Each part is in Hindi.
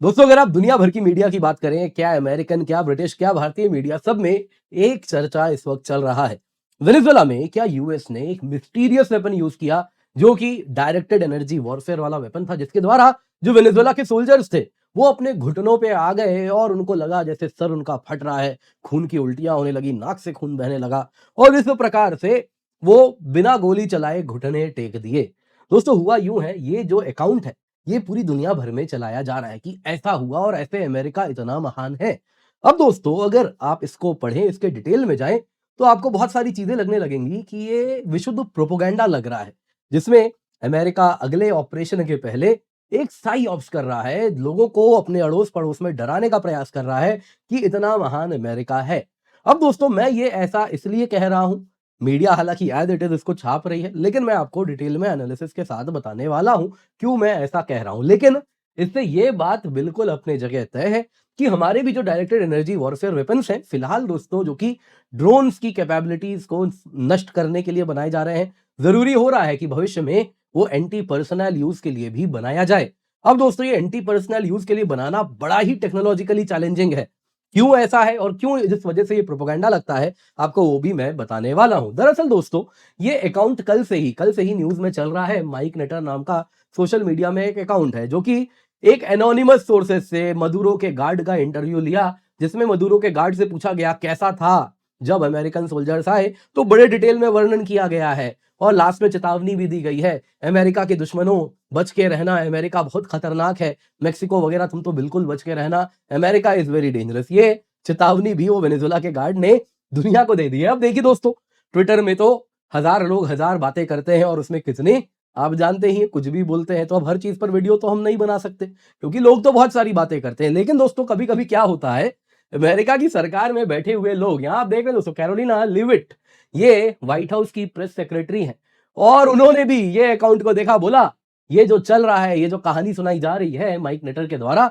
दोस्तों अगर आप दुनिया भर की मीडिया की बात करें, क्या अमेरिकन, क्या ब्रिटिश, क्या भारतीय मीडिया, सब में एक चर्चा इस वक्त चल रहा है। वेनेजुएला में क्या यूएस ने एक मिस्टीरियस वेपन यूज किया, जो कि डायरेक्टेड एनर्जी वॉरफेयर वाला वेपन था, जिसके द्वारा जो वेनेजुएला के सोल्जर्स थे वो अपने घुटनों पे आ गए और उनको लगा जैसे सर उनका फट रहा है, खून की उल्टियां होने लगी, नाक से खून बहने लगा और इस प्रकार से वो बिना गोली चलाए घुटने टेक दिए। दोस्तों हुआ यूं है, ये जो अकाउंट है ये पूरी दुनिया भर में चलाया जा रहा है कि ऐसा हुआ और ऐसे अमेरिका इतना महान है। अब दोस्तों अगर आप इसको पढ़ें, इसके डिटेल में जाएं, तो आपको बहुत सारी चीजें लगने लगेंगी कि ये विशुद्ध प्रोपोगेंडा लग रहा है, जिसमें अमेरिका अगले ऑपरेशन के पहले एक साई ऑप्स कर रहा है, लोगों को अपने अड़ोस पड़ोस में डराने का प्रयास कर रहा है कि इतना महान अमेरिका है। अब दोस्तों मैं ये ऐसा इसलिए कह रहा हूं, मीडिया हालांकि एज इट इज इसको छाप रही है, लेकिन मैं आपको डिटेल में एनालिसिस के साथ बताने वाला हूं क्यों मैं ऐसा कह रहा हूं। लेकिन इससे ये बात बिल्कुल अपने जगह तय है कि हमारे भी जो डायरेक्टेड एनर्जी वॉरफेयर वेपन्स हैं, फिलहाल दोस्तों जो कि ड्रोन्स की कैपेबिलिटीज को नष्ट करने के लिए बनाए जा रहे हैं, जरूरी हो रहा है कि भविष्य में वो एंटी पर्सनल यूज के लिए भी बनाया जाए। अब दोस्तों ये एंटी पर्सनल यूज के लिए बनाना बड़ा ही टेक्नोलॉजिकली चैलेंजिंग है। क्यों ऐसा है और क्यों जिस वजह से ये प्रोपेगेंडा लगता है, आपको वो भी मैं बताने वाला हूं। दरअसल दोस्तों ये अकाउंट कल से ही न्यूज में चल रहा है। माइक नेटर नाम का सोशल मीडिया में एक अकाउंट है जो कि एक एनोनिमस सोर्सेज से मदुरो के गार्ड का इंटरव्यू लिया, जिसमें मदुरो के गार्ड से पूछा गया कैसा था जब अमेरिकन सोल्जर्स आए, तो बड़े डिटेल में वर्णन किया गया है और लास्ट में चेतावनी भी दी गई है, अमेरिका के दुश्मनों बच के रहना, अमेरिका बहुत खतरनाक है, मेक्सिको वगैरह तुम तो बिल्कुल बच के रहना, अमेरिका इज वेरी डेंजरस। ये चेतावनी भी वो वेनेजुएला के गार्ड ने दुनिया को दे दी है। अब देखिए दोस्तों, ट्विटर में तो हजार लोग हजार बातें करते हैं और उसमें कितने आप जानते ही हैं, कुछ भी बोलते हैं। तो अब हर चीज पर वीडियो तो हम नहीं बना सकते क्योंकि लोग तो बहुत सारी बातें करते हैं। लेकिन दोस्तों कभी कभी क्या होता है, अमेरिका की सरकार में बैठे हुए लोग, यहां आप देख रहे हैं दोस्तों, कैरोलिना लिविट, ये व्हाइट हाउस की प्रेस सेक्रेटरी हैं और उन्होंने भी ये अकाउंट को देखा, बोला ये जो चल रहा है, ये जो कहानी सुनाई जा रही है माइक नेटर के द्वारा,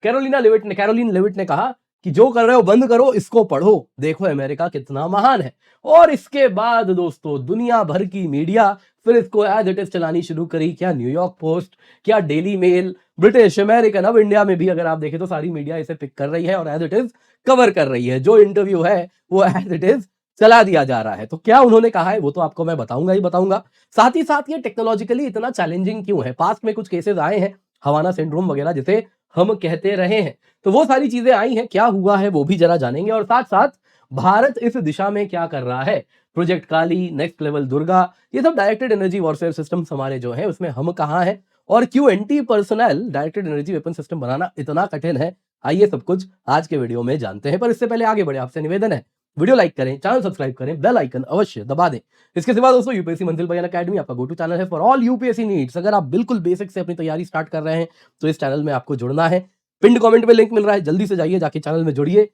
कैरोलिन लेविट ने कहा कि जो कर रहे हो बंद करो, इसको पढ़ो, देखो अमेरिका कितना महान है। और इसके बाद दोस्तों दुनिया भर की मीडिया फिर इसको एज इट इज चलानी शुरू करी। क्या न्यूयॉर्क पोस्ट, क्या डेली मेल, ब्रिटिश, अमेरिकन, अब इंडिया में भी अगर आप देखें तो सारी मीडिया इसे पिक कर रही है और एज इट इज कवर कर रही है। जो इंटरव्यू है वो एज इट इज चला दिया जा रहा है। तो क्या उन्होंने कहा है वो तो आपको मैं बताऊंगा ही बताऊंगा। साथ ही साथ ये टेक्नोलॉजिकली इतना चैलेंजिंग क्यों है, पास्ट में कुछ केसेस आए हैं, हवाना सिंड्रोम वगैरह जिसे हम कहते रहे हैं, तो वो सारी चीजें आई हैं, क्या हुआ है वो भी जरा जानेंगे। और साथ साथ भारत इस दिशा में क्या कर रहा है, प्रोजेक्ट काली, नेक्स्ट लेवल दुर्गा, ये सब डायरेक्टेड एनर्जी वॉरफेयर सिस्टम्स हमारे जो है उसमें हम कहाँ हैं और क्यों anti personal directed energy weapon system बनाना इतना कठिन है, आइए सब कुछ आज के वीडियो में जानते हैं। पर इससे पहले आगे बढ़े आपसे निवेदन है, वीडियो लाइक करें, चैनल सब्सक्राइब करें, बेल आइकन अवश्य दबा दें। इसके सिवा दोस्तों यूपीएससी मंजिल बयान अकेडमी आपका गो टू चैनल है फॉर ऑल यूपीएससी नीड्स। अगर आप बिल्कुल बेसिक से अपनी तैयारी स्टार्ट कर रहे हैं तो इस चैनल में आपको जुड़ना है। पिंड कमेंट में लिंक मिल रहा है, जल्दी से जाइए, जाके चैनल में जुड़िए,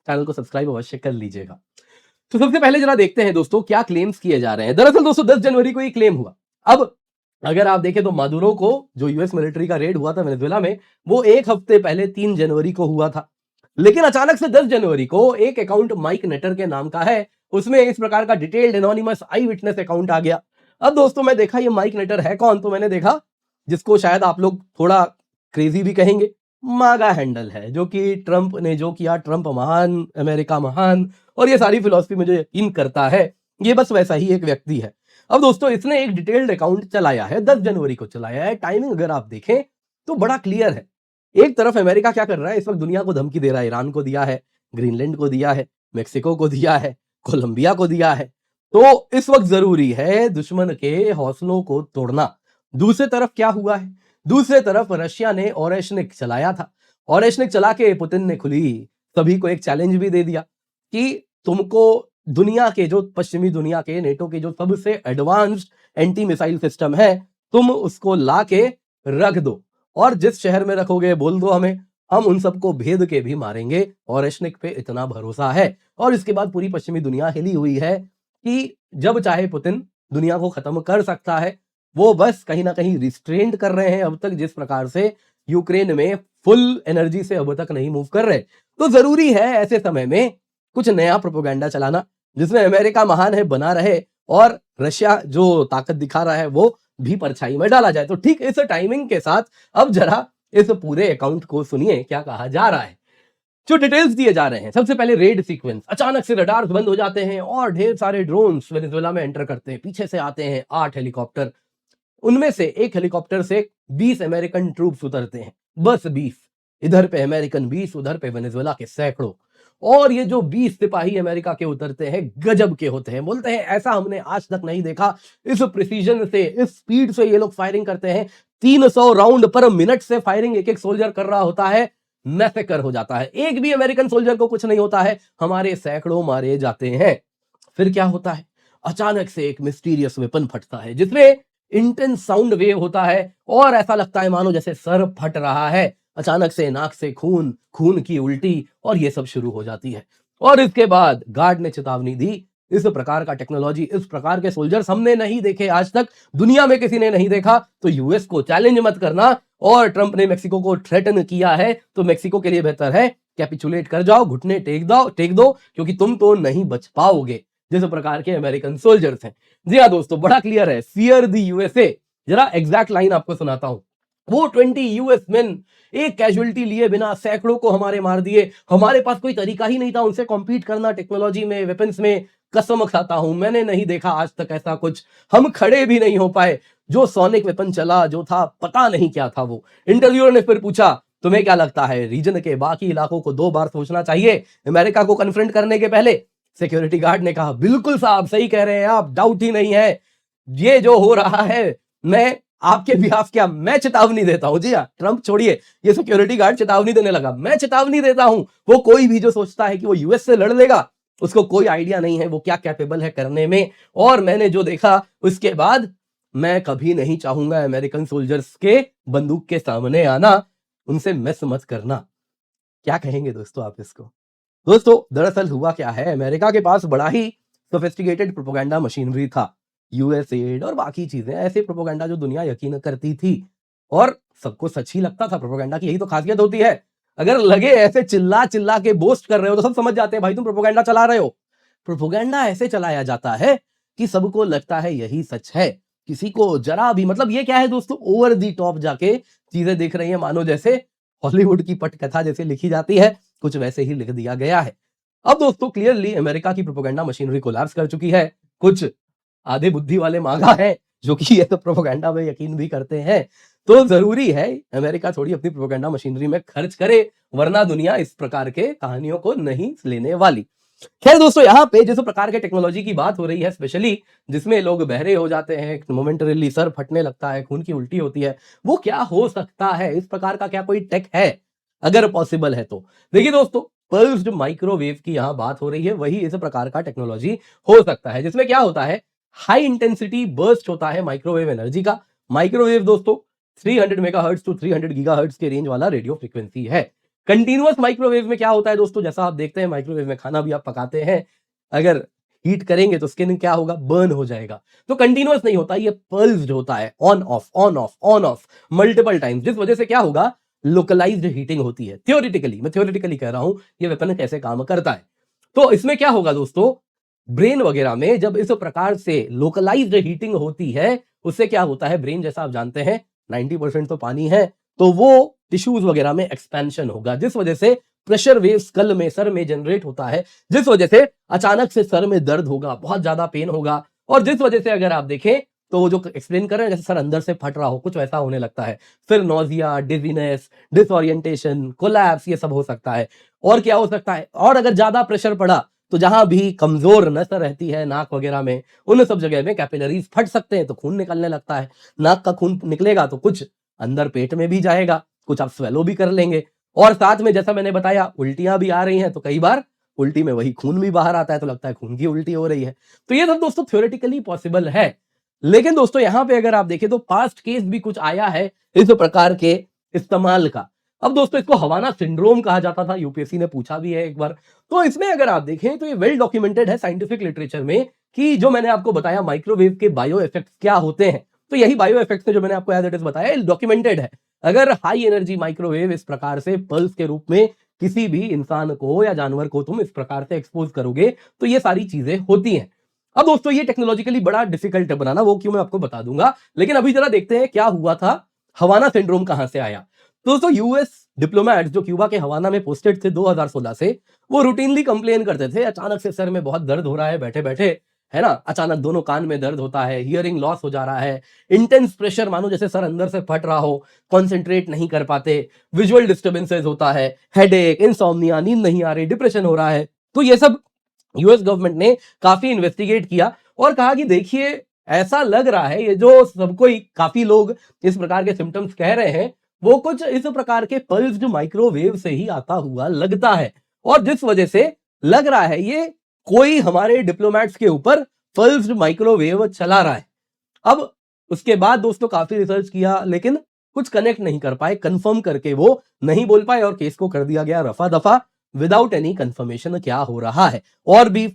चैनल को सब्सक्राइब अवश्य कर लीजिएगा। तो सबसे पहले जरा देखते हैं दोस्तों क्या क्लेम्स किए जा रहे हैं। दरअसल दोस्तों 10 जनवरी को ये क्लेम हुआ। अब अगर आप देखें तो मादुरो को जो यूएस मिलिट्री का रेड हुआ था वेनेजुएला में, वो एक हफ्ते पहले 3 जनवरी को हुआ था। लेकिन अचानक से 10 जनवरी को एक अकाउंट माइक नेटर के नाम का है, उसमें इस प्रकार का डिटेल्ड एनोनिमस आई विटनेस अकाउंट आ गया। अब दोस्तों मैं देखा ये माइक नेटर है कौन, तो मैंने देखा जिसको शायद आप लोग थोड़ा क्रेजी भी कहेंगे, मागा हैंडल है, जो कि ट्रंप ने जो किया, ट्रंप महान, अमेरिका महान, और ये सारी फिलॉसफी मुझे यकीन करता है, ये बस वैसा ही एक व्यक्ति है। अब दोस्तों इसने एक डिटेल्ड अकाउंट चलाया है, 10 जनवरी को चलाया है। टाइमिंग अगर आप देखें तो बड़ा क्लियर है। एक तरफ अमेरिका क्या कर रहा है, इस वक्त दुनिया को धमकी दे रहा है, ईरान को दिया है, ग्रीनलैंड को दिया है, मेक्सिको को दिया है, कोलंबिया को दिया है। तो इस वक्त जरूरी है दुश्मन के हौसलों को तोड़ना। दूसरी तरफ क्या हुआ है, दूसरी तरफ रशिया ने ओरेशनिक चलाया था। ओरेशनिक चला के पुतिन ने खुली सभी को एक चैलेंज भी दे दिया कि तुमको दुनिया के जो पश्चिमी दुनिया के नेटो के जो सबसे एडवांस्ड एंटी मिसाइल सिस्टम है, तुम उसको ला के रख दो और जिस शहर में रखोगे बोल दो हमें, हम उन सबको भेद के भी मारेंगे। ओरेशनिक पे इतना भरोसा है। और इसके बाद पूरी पश्चिमी दुनिया हिली हुई है कि जब चाहे पुतिन दुनिया को खत्म कर सकता है। वो बस कहीं ना कहीं रिस्ट्रेंड कर रहे हैं अब तक, जिस प्रकार से यूक्रेन में फुल एनर्जी से अब तक नहीं मूव कर रहे। तो जरूरी है ऐसे समय में कुछ नया प्रोपेगेंडा चलाना जिसमें अमेरिका महान है बना रहे और रशिया जो ताकत दिखा रहा है वो भी परछाई में डाला जाए। तो ठीक इस टाइमिंग के साथ अब जरा इस पूरे अकाउंट को सुनिए क्या कहा जा रहा है। जो डिटेल्स दिए जा रहे हैं, सबसे पहले रेड सीक्वेंस, अचानक से रडार्स बंद हो जाते हैं और ढेर सारे ड्रोन्स वेनेजुएला में एंटर करते हैं। पीछे से आते हैं 8 हेलीकॉप्टर, उनमें से एक हेलीकॉप्टर से 20 अमेरिकन ट्रूप्स उतरते हैं, बस 20। इधर पे अमेरिकन 20, उधर पे वेनेजुएला के सैकड़ों। और ये जो 20 सिपाही अमेरिका के उतरते हैं, गजब के होते हैं। बोलते हैं ऐसा हमने आज तक नहीं देखा। इस प्रिसीजन से, इस स्पीड से ये लोग फायरिंग करते हैं। 300 राउंड पर मिनट से फायरिंग एक एक सोल्जर कर रहा होता है। मैसेकर हो जाता है, एक भी अमेरिकन सोल्जर को कुछ नहीं होता है, हमारे सैकड़ों मारे जाते हैं। फिर क्या होता है, अचानक से एक मिस्टीरियस वेपन फटता है जिसमें इंटेंस साउंड वेव होता है और ऐसा लगता है मानो जैसे सर फट रहा है। अचानक से नाक से खून, खून की उल्टी और ये सब शुरू हो जाती है। और इसके बाद गार्ड ने चेतावनी दी, इस प्रकार का टेक्नोलॉजी, इस प्रकार के सोल्जर्स हमने नहीं देखे आज तक, दुनिया में किसी ने नहीं देखा। तो यूएस को चैलेंज मत करना। और ट्रंप ने मेक्सिको को थ्रेटन किया है, तो मेक्सिको के लिए बेहतर है कैपिचुलेट कर जाओ, घुटने टेक दो, क्योंकि तुम तो नहीं बच पाओगे जिस प्रकार के अमेरिकन सोल्जर्स हैं। जी हाँ दोस्तों, बड़ा क्लियर है, फियर द यूएसए। जरा एग्जैक्ट लाइन आपको सुनाता हूं। वो 20 यूएस मेन एक कैजुअलिटी लिए बिना सैकड़ों को हमारे मार दिए। हमारे पास कोई तरीका ही नहीं था उनसे कॉम्पीट करना, टेक्नोलॉजी में, वेपन्स में। कसम खाता हूं, मैंने नहीं देखा आज तक ऐसा कुछ। हम खड़े भी नहीं हो पाए। जो सोनिक वेपन चला, जो था, पता नहीं क्या था वो। इंटरव्यूअर ने फिर पूछा, तुम्हें क्या लगता है रीजन के बाकी इलाकों को 2 बार सोचना चाहिए अमेरिका को कन्फ्रंट करने के पहले? सिक्योरिटी गार्ड ने कहा, बिल्कुल साहब, सही कह रहे हैं आप, डाउट ही नहीं है। ये जो हो रहा है, मैं आपके बिहाफ क्या, मैं चेतावनी देता हूं। जी हाँ, ट्रंप छोड़िए, ये सिक्योरिटी गार्ड चेतावनी देने लगा। मैं चेतावनी देता हूं, वो कोई भी जो सोचता है कि वो यूएस से लड़ लेगा, उसको कोई आइडिया नहीं है वो क्या कैपेबल है करने में। और मैंने जो देखा उसके बाद मैं कभी नहीं चाहूंगा अमेरिकन सोल्जर्स के बंदूक के सामने आना, उनसे मिस मत करना। क्या कहेंगे दोस्तों आप इसको? दोस्तों दरअसल हुआ क्या है, अमेरिका के पास बड़ा ही सोफिस्टिकेटेड प्रोपेगेंडा मशीनरी था। यूएसएड और बाकी चीजें, ऐसे प्रोपेगेंडा जो दुनिया यकीन करती थी और सबको सच ही लगता था। प्रोपेगेंडा की यही तो खासियत होती है, अगर लगे ऐसे चिल्ला चिल्ला के बोस्ट कर रहे हो तो सब समझ जाते हैं भाई तुम प्रोपेगेंडा चला रहे हो। प्रोपेगेंडा ऐसे चलाया जाता है कि सबको लगता है यही सच है। किसी को जरा भी, मतलब ये क्या है दोस्तों, ओवर दी टॉप जाके चीजें दिख रही है, मानो जैसे हॉलीवुड की पटकथा जैसे लिखी जाती है, कुछ वैसे ही लिख दिया गया है। अब दोस्तों क्लियरली अमेरिका की प्रोपेगेंडा मशीनरी कोलैप्स कर चुकी है। कुछ आधे बुद्धि वाले मागा हैं जो कि ये तो प्रोपेगेंडा में यकीन भी करते हैं। तो जरूरी है अमेरिका थोड़ी अपनी प्रोपेगेंडा मशीनरी में खर्च करे, वरना दुनिया इस प्रकार के कहानियों को नहीं लेने वाली। खैर दोस्तों, यहाँ पे जिस प्रकार के टेक्नोलॉजी की बात हो रही है, स्पेशली जिसमें लोग बहरे हो जाते हैं, मोमेंटरीली सर फटने लगता है, खून की उल्टी होती है, वो क्या हो सकता है? इस प्रकार का क्या कोई टेक है, अगर पॉसिबल है तो? देखिए दोस्तों, पल्स्ड माइक्रोवेव की यहाँ बात हो रही है, वही इस प्रकार का टेक्नोलॉजी हो सकता है, जिसमें क्या होता है, हाई इंटेंसिटी बर्स्ट होता है माइक्रोवेव एनर्जी का। माइक्रोवेव दोस्तों 300 मेगाहर्ट्ज टू 300 गीगाहर्ट्ज के रेंज वाला रेडियो फ्रीक्वेंसी है। कंटीन्यूअस माइक्रोवेव में क्या होता है दोस्तों, जैसा आप देखते हैं माइक्रोवेव में खाना भी आप पकाते हैं, अगर हीट करेंगे तो स्किन क्या होगा, बर्न हो जाएगा। तो कंटीन्यूअस नहीं होता, ये पल्स्ड होता है, on off on off on off multiple times, जिस वजह से क्या होगा, लोकलाइज्ड हीटिंग होती है। थ्योरेटिकली, मैं थ्योरेटिकली कह रहा हूं ये वेपन कैसे काम करता है। तो इसमें क्या होगा दोस्तों, ब्रेन वगैरह में जब इस प्रकार से लोकलाइज्ड हीटिंग होती है, उससे क्या होता है, ब्रेन जैसा आप जानते हैं 90% तो पानी है, तो वो टिश्यूज वगैरह में एक्सपेंशन होगा, जिस वजह से प्रेशर वेव स्कल में, सर में जनरेट होता है, जिस वजह से अचानक से सर में दर्द होगा, बहुत ज्यादा पेन होगा। और जिस वजह से अगर आप देखें तो वो जो एक्सप्लेन कर रहे हैं, जैसे सर अंदर से फट रहा हो, कुछ वैसा होने लगता है। फिर नोजिया, डिजीनेस, डिसओरिएंटेशन, कोलैप्स, ये सब हो सकता है। और क्या हो सकता है, और अगर ज्यादा प्रेशर पड़ा तो जहां भी कमजोर नस रहती है नाक वगैरह में, उन सब जगह में कैपिलरीज फट सकते हैं, तो खून निकलने लगता है। नाक का खून निकलेगा तो कुछ अंदर पेट में भी जाएगा, कुछ आप स्वेलो भी कर लेंगे। और साथ में जैसा मैंने बताया, उल्टियां भी आ रही हैं, तो कई बार उल्टी में वही खून भी बाहर आता है, तो लगता है खून की उल्टी हो रही है। तो ये सब दोस्तों थ्योरेटिकली पॉसिबल है। लेकिन दोस्तों यहां पे अगर आप देखें तो पास्ट केस भी कुछ आया है इस प्रकार के इस्तेमाल का। अब दोस्तों इसको हवाना सिंड्रोम कहा जाता था, यूपीएससी ने पूछा भी है एक बार। तो इसमें अगर आप देखें तो ये वेल डॉक्यूमेंटेड है साइंटिफिक लिटरेचर में, कि जो मैंने आपको बताया माइक्रोवेव के बायो इफेक्ट्स क्या होते हैं, तो यही बायो इफेक्ट्स जो मैंने आपको एज इट इज बताया डॉक्यूमेंटेड है। अगर हाई एनर्जी माइक्रोवेव इस प्रकार से पल्स के रूप में किसी भी इंसान को या जानवर को तुम इस प्रकार से एक्सपोज करोगे, तो ये सारी चीजें होती हैं। अब दोस्तों ये टेक्नोलॉजिकली बड़ा डिफिकल्ट है बनाना, वो क्यों मैं आपको बता दूंगा। लेकिन अभी जरा देखते हैं क्या हुआ था, हवाना सिंड्रोम कहां से आया। दोस्तों यूएस डिप्लोमैट्स जो क्यूबा के हवाना में पोस्टेड थे 2016 से, वो रूटीनली कंप्लेन करते थे अचानक से सर में बहुत दर्द हो रहा है बैठे बैठे, है ना, अचानक दोनों कान में दर्द होता है, हियरिंग लॉस हो जा रहा है, इंटेंस प्रेशर मानो जैसे सर अंदर से फट रहा हो, कॉन्सेंट्रेट नहीं कर पाते, विजुअल डिस्टर्बेंसेस होता है, हेडेक, इंसोम्निया, नींद नहीं आ रही, डिप्रेशन हो रहा है। तो ये सब यूएस गवर्नमेंट ने काफी इन्वेस्टिगेट किया और कहा कि देखिए ऐसा लग रहा है ये जो सबको काफी लोग इस प्रकार के सिम्टम्स कह रहे हैं वो कुछ इस प्रकार के पल्स्ड माइक्रोवेव से ही आता हुआ लगता है, और जिस वजह से लग रहा है ये कोई हमारे डिप्लोमेट्स के ऊपर पल्स्ड माइक्रोवेव चला रहा है। अब उसके बाद दोस्तों काफी रिसर्च किया लेकिन कुछ कनेक्ट नहीं कर पाए, कंफर्म करके वो नहीं बोल पाए और केस को कर दिया गया रफा दफा विदाउट एनी कंफर्मेशन क्या हो रहा है। और भी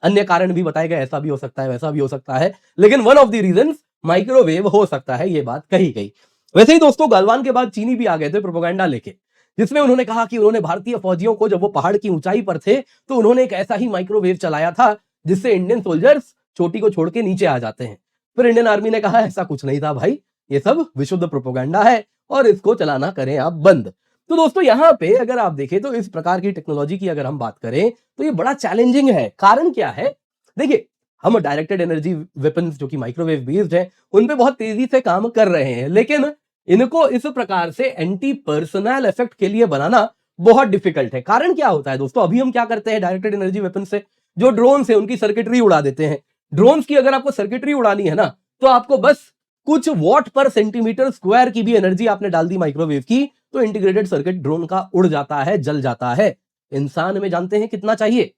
अन्य कारण भी बताए गए, ऐसा भी हो सकता है वैसा भी हो सकता है, लेकिन one of the reasons microwave हो सकता है, ये बात कही गई। वैसे ही दोस्तों गलवान के बाद चीनी भी आ गए थे प्रोपेगेंडा लेके, जिसमें उन्होंने कहा कि उन्होंने भारतीय फौजियों को जब वो पहाड़ की ऊंचाई पर थे तो उन्होंने एक ऐसा ही माइक्रोवेव चलाया था जिससे इंडियन सोल्जर्स चोटी को छोड़ के नीचे आ जाते हैं। फिर इंडियन आर्मी ने कहा ऐसा कुछ नहीं था भाई, ये सब विशुद्ध प्रोपेगेंडा है और इसको चलाना करें आप बंद। तो दोस्तों यहां पे अगर आप देखें तो इस प्रकार की टेक्नोलॉजी की अगर हम बात करें तो ये बड़ा चैलेंजिंग है। कारण क्या है, देखिए हम डायरेक्टेड एनर्जी वेपन्स जो कि माइक्रोवेव बेस्ड है उन पे बहुत तेजी से काम कर रहे हैं, लेकिन इनको इस प्रकार से एंटी पर्सनल इफेक्ट के लिए बनाना बहुत डिफिकल्ट है। कारण क्या होता है दोस्तों, अभी हम क्या करते हैं डायरेक्टेड एनर्जी वेपन से, जो ड्रोन है उनकी सर्किटरी उड़ा देते हैं। ड्रोन्स की अगर आपको सर्किटरी उड़ानी है ना तो आपको बस कुछ वॉट पर सेंटीमीटर स्क्वायर की भी एनर्जी आपने डाल दी माइक्रोवेव की तो इंटीग्रेटेड सर्किट ड्रोन का उड़ जाता है, जल जाता है। इंसान में जानते हैं कितना चाहिए,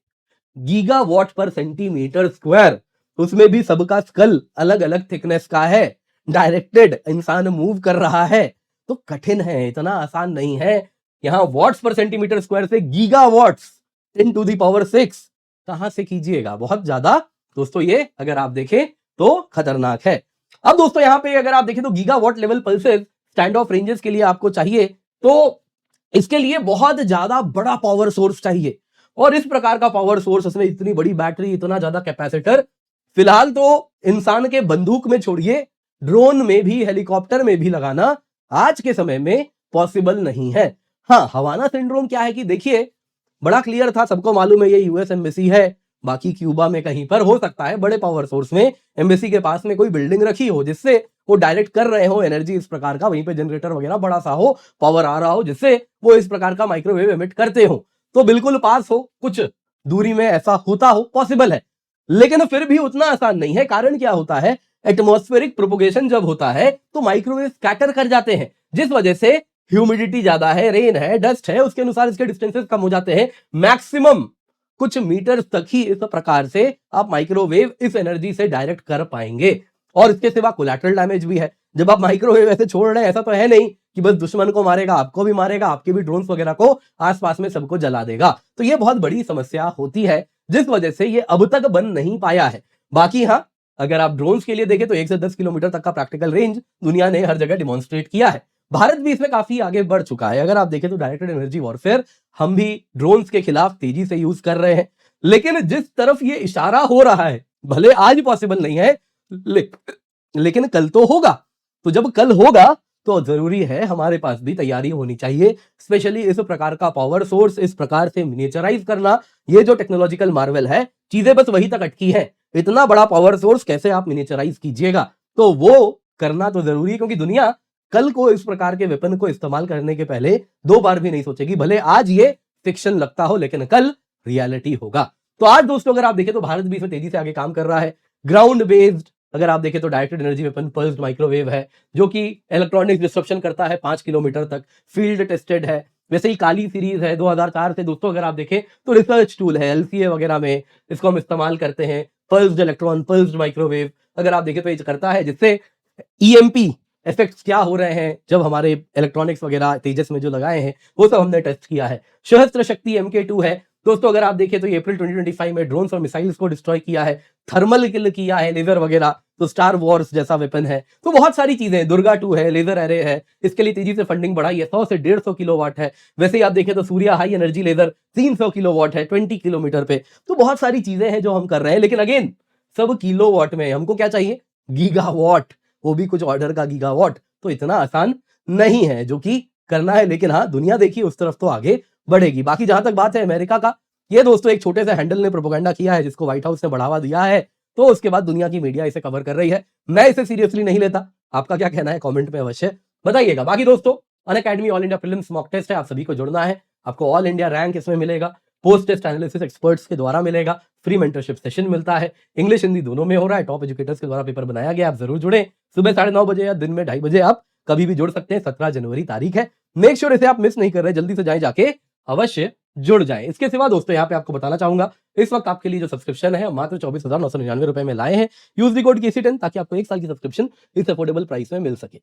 गीगा वॉट पर सेंटीमीटर स्क्वायर, उसमें भी सबका स्कल अलग अलग थिकनेस का है, डायरेक्टेड इंसान मूव कर रहा है, तो कठिन है, इतना आसान नहीं है। यहां वॉट्स पर सेंटीमीटर स्क्वायर से gigawatts 10 to the power 6 कहां से कीजिएगा, बहुत ज्यादा दोस्तों ये अगर आप देखें तो खतरनाक है। अब दोस्तों यहां पे अगर आप देखें तो giga watt level pulses stand of ranges के लिए आपको चाहिए तो इसके लिए बहुत ज्यादा बड़ा पावर सोर्स चाहिए, और इस प्रकार का पावर सोर्स, उसमें इतनी बड़ी बैटरी, इतना ज्यादा कैपेसिटर फिलहाल तो इंसान के बंदूक में छोड़िए ड्रोन में भी हेलीकॉप्टर में भी लगाना आज के समय में पॉसिबल नहीं है। हाँ, हवाना सिंड्रोम क्या है कि देखिए बड़ा क्लियर था, सबको मालूम है ये यूएस एम्बेसी है, बाकी क्यूबा में कहीं पर हो सकता है बड़े पावर सोर्स में एम्बेसी के पास में कोई बिल्डिंग रखी हो जिससे वो डायरेक्ट कर रहे हो एनर्जी इस प्रकार का, वहीं पे जनरेटर वगैरह बड़ा सा हो, पावर आ रहा हो जिससे वो इस प्रकार का माइक्रोवेव एमिट करते हो, तो बिल्कुल पास हो, कुछ दूरी में ऐसा होता हो, पॉसिबल है, लेकिन फिर भी उतना आसान नहीं है। कारण क्या होता है, एटमॉस्फेरिक प्रोपोगेशन जब होता है तो माइक्रोवेव स्कैटर कर जाते हैं, जिस वजह से ह्यूमिडिटी ज्यादा है, रेन है, डस्ट है, उसके अनुसार इसके डिस्टेंसेस कम हो जाते हैं, मैक्सिमम कुछ मीटर तक ही इस प्रकार से आप माइक्रोवेव इस एनर्जी से डायरेक्ट कर पाएंगे। और इसके सिवा कोलैटरल डैमेज भी है, जब आप माइक्रोवेव ऐसे छोड़ रहे हैं ऐसा तो है नहीं कि बस दुश्मन को मारेगा, आपको भी मारेगा, आपके भी ड्रोन्स वगैरह को आसपास में सबको जला देगा, तो ये बहुत बड़ी समस्या होती है जिस वजह से ये अब तक बन नहीं पाया है। बाकी हाँ, अगर आप ड्रोन्स के लिए देखें तो 1 से 10 किलोमीटर तक का प्रैक्टिकल रेंज दुनिया ने हर जगह डिमॉन्स्ट्रेट किया है, भारत भी इसमें काफी आगे बढ़ चुका है। अगर आप देखें तो डायरेक्टेड एनर्जी वॉरफेयर हम भी ड्रोन्स के खिलाफ तेजी से यूज कर रहे हैं, लेकिन जिस तरफ ये इशारा हो रहा है, भले आज पॉसिबल नहीं है लेकिन कल तो होगा, तो जब कल होगा तो जरूरी है हमारे पास भी तैयारी होनी चाहिए, स्पेशली इस प्रकार का पावर सोर्स इस प्रकार से मिनिएचराइज करना, ये जो टेक्नोलॉजिकल मार्वल है, चीजें बस वही तक अटकी है, इतना बड़ा पावर सोर्स कैसे आप मिनिएचराइज कीजिएगा, तो वो करना तो जरूरी है, क्योंकि दुनिया कल को इस प्रकार के वेपन को इस्तेमाल करने के पहले 2 बार भी नहीं सोचेगी, भले आज ये फिक्शन लगता हो लेकिन कल रियलिटी होगा। तो आज दोस्तों अगर आप देखें तो भारत भी इसमें तेजी से आगे काम कर रहा है। ग्राउंड बेस्ड अगर आप देखें तो directed energy weapon pulsed microwave है जो कि इलेक्ट्रॉनिक डिस्ट्रप्शन करता है 5 किलोमीटर तक, फील्ड टेस्टेड है। वैसे ही काली सीरीज है 2004 से दोस्तों, अगर आप देखें तो रिसर्च टूल है, एलसीए वगैरह में इसको हम इस्तेमाल करते हैं। पल्स्ड इलेक्ट्रॉन, पल्स्ड माइक्रोवेव अगर आप देखें तो ये करता है जिससे ईएमपी इफेक्ट्स क्या हो रहे हैं जब हमारे इलेक्ट्रॉनिक्स वगैरह तेजस में जो लगाए हैं वो सब हमने टेस्ट किया है। सहस्त्र शक्ति MK2 है दोस्तों, अगर आप देखें तो ये अप्रैल 2025 में ड्रोन्स और मिसाइल्स को डिस्ट्रॉय किया है, थर्मल किल किया है, लेजर वगैरह, तो स्टार वॉर्स जैसा वेपन है। तो बहुत सारी चीजें, दुर्गा 2 है, लेजर एरे है, इसके लिए तेजी से फंडिंग बढ़ाई है, 100 से 150 किलोवाट है। वैसे ही आप देखें तो Surya high energy laser 300 kilowatt है 20 किलोमीटर पे। तो बहुत सारी चीजें हैं जो हम कर रहे हैं, लेकिन अगेन सब किलोवाट में, हमको क्या चाहिए, गीगावाट, वो भी कुछ ऑर्डर का गीगावाट, तो इतना आसान नहीं है जो कि करना है, लेकिन हाँ, दुनिया देखिए उस तरफ तो आगे बढ़ेगी। बाकी जहां तक बात है अमेरिका का, ये दोस्तों एक छोटे से हैंडल ने प्रोपेगेंडा किया है जिसको व्हाइट हाउस ने बढ़ावा दिया है, तो उसके बाद दुनिया की मीडिया इसे कवर कर रही है। मैं इसे सीरियसली नहीं लेता। आपका क्या कहना है कमेंट में अवश्य बताइएगा। बाकी दोस्तों, Unacademy all India prelims mock test है, आप सभी को जुड़ना है। आपको ऑल इंडिया रैंक इसमें मिलेगा, पोस्ट टेस्ट एनालिसिस एक्सपर्ट्स के द्वारा मिलेगा, फ्री मेंटरशिप सेशन मिलता है, इंग्लिश हिंदी दोनों में हो रहा है, टॉप एजुकेटर्स के द्वारा पेपर बनाया गया। आप जरूर जुड़े। सुबह 9:30 बजे या दिन में 2:30 बजे आप कभी भी जुड़ सकते हैं। 17 जनवरी तारीख है। मेक श्योर इसे आप मिस नहीं कर रहे, जल्दी से जाके अवश्य जुड़ जाएं। इसके सिवा दोस्तों यहाँ पे आपको बताना चाहूंगा, इस वक्त आपके लिए जो सब्सक्रिप्शन है मात्र 24,999 रुपए में लाए हैं। यूज दी कोड KC10 ताकि आपको 1 साल की सब्सक्रिप्शन इस अफोर्डेबल प्राइस में मिल सके।